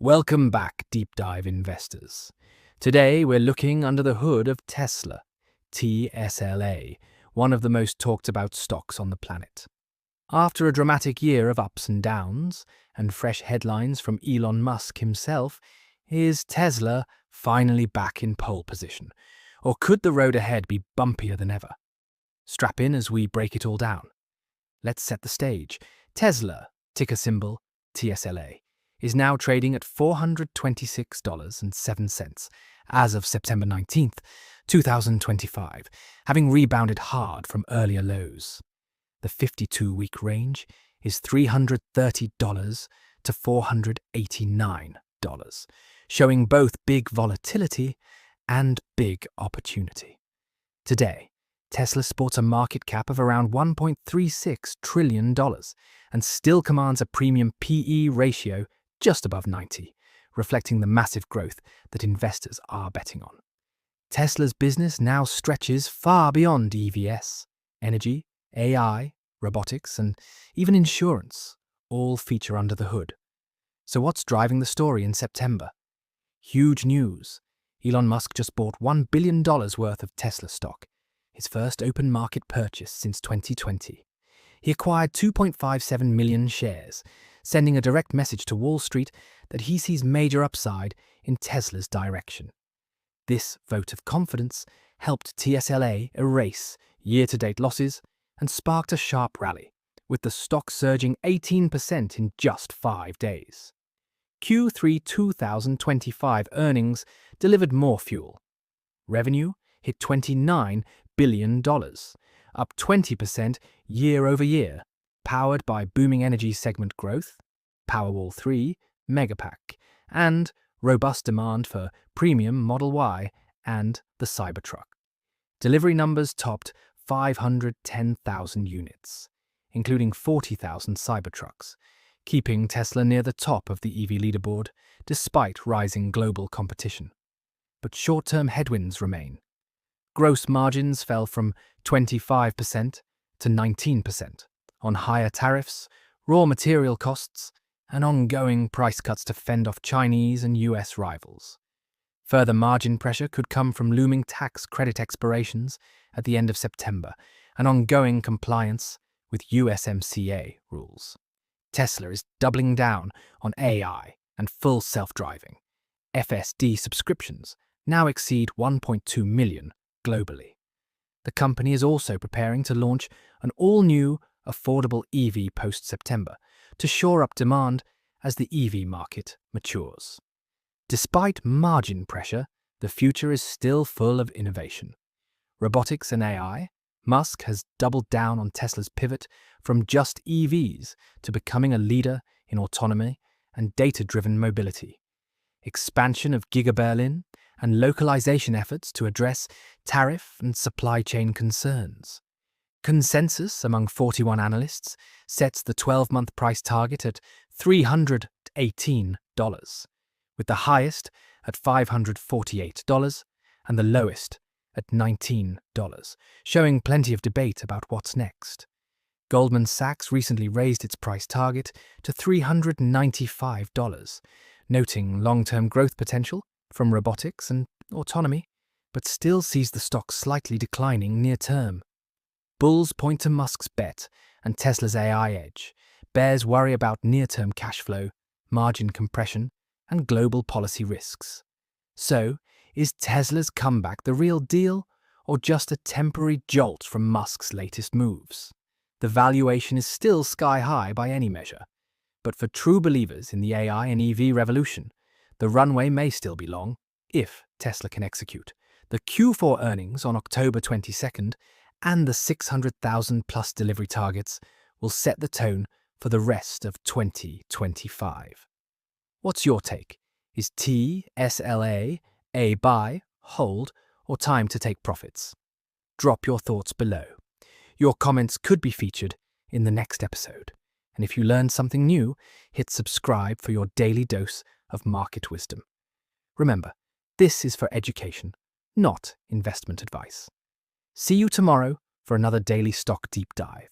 Welcome back, deep dive investors. Today we're looking under the hood of Tesla, TSLA, one of the most talked about stocks on the planet. After a dramatic year of ups and downs, and fresh headlines from Elon Musk himself, is Tesla finally back in pole position? Or could the road ahead be bumpier than ever? Strap in as we break it all down. Let's set the stage. Tesla, ticker symbol TSLA, is now trading at $426.07 as of September 19th, 2025, having rebounded hard from earlier lows. The 52-week range is $330 to $489, showing both big volatility and big opportunity. Today, Tesla sports a market cap of around $1.36 trillion and still commands a premium PE ratio just above 90, reflecting the massive growth that investors are betting on. Tesla's business now stretches far beyond EVs, energy, AI, robotics, and even insurance, all feature under the hood. So what's driving the story in September? Huge news. Elon Musk just bought $1 billion worth of Tesla stock, his first open market purchase since 2020. He acquired 2.57 million shares, sending a direct message to Wall Street that he sees major upside in Tesla's direction. This vote of confidence helped TSLA erase year-to-date losses and sparked a sharp rally, with the stock surging 18% in just 5 days. Q3 2025 earnings delivered more fuel. Revenue hit $29 billion, up 20% year-over-year, powered by booming energy segment growth, Powerwall 3, Megapack, and robust demand for premium Model Y and the Cybertruck. Delivery numbers topped 510,000 units, including 40,000 Cybertrucks, keeping Tesla near the top of the EV leaderboard despite rising global competition. But short-term headwinds remain. Gross margins fell from 25% to 19% on higher tariffs, raw material costs, and ongoing price cuts to fend off Chinese and US rivals. Further margin pressure could come from looming tax credit expirations at the end of September and ongoing compliance with USMCA rules. Tesla is doubling down on AI and full self-driving. FSD subscriptions now exceed 1.2 million globally. The company is also preparing to launch an all-new, affordable EV post-September to shore up demand as the EV market matures. Despite margin pressure, the future is still full of innovation. Robotics and AI, Musk has doubled down on Tesla's pivot from just EVs to becoming a leader in autonomy and data-driven mobility. Expansion of Giga Berlin and localization efforts to address tariff and supply chain concerns. Consensus among 41 analysts sets the 12-month price target at $318, with the highest at $548 and the lowest at $19, showing plenty of debate about what's next. Goldman Sachs recently raised its price target to $395, noting long-term growth potential from robotics and autonomy, but still sees the stock slightly declining near-term. Bulls point to Musk's bet and Tesla's AI edge. Bears worry about near-term cash flow, margin compression, and global policy risks. So, is Tesla's comeback the real deal, or just a temporary jolt from Musk's latest moves? The valuation is still sky-high by any measure, but for true believers in the AI and EV revolution, the runway may still be long, if Tesla can execute. The Q4 earnings on October 22nd and the 600,000-plus delivery targets will set the tone for the rest of 2025. What's your take? Is TSLA a buy, hold, or time to take profits? Drop your thoughts below. Your comments could be featured in the next episode. And if you learned something new, hit subscribe for your daily dose of market wisdom. Remember, this is for education, not investment advice. See you tomorrow for another daily stock deep dive.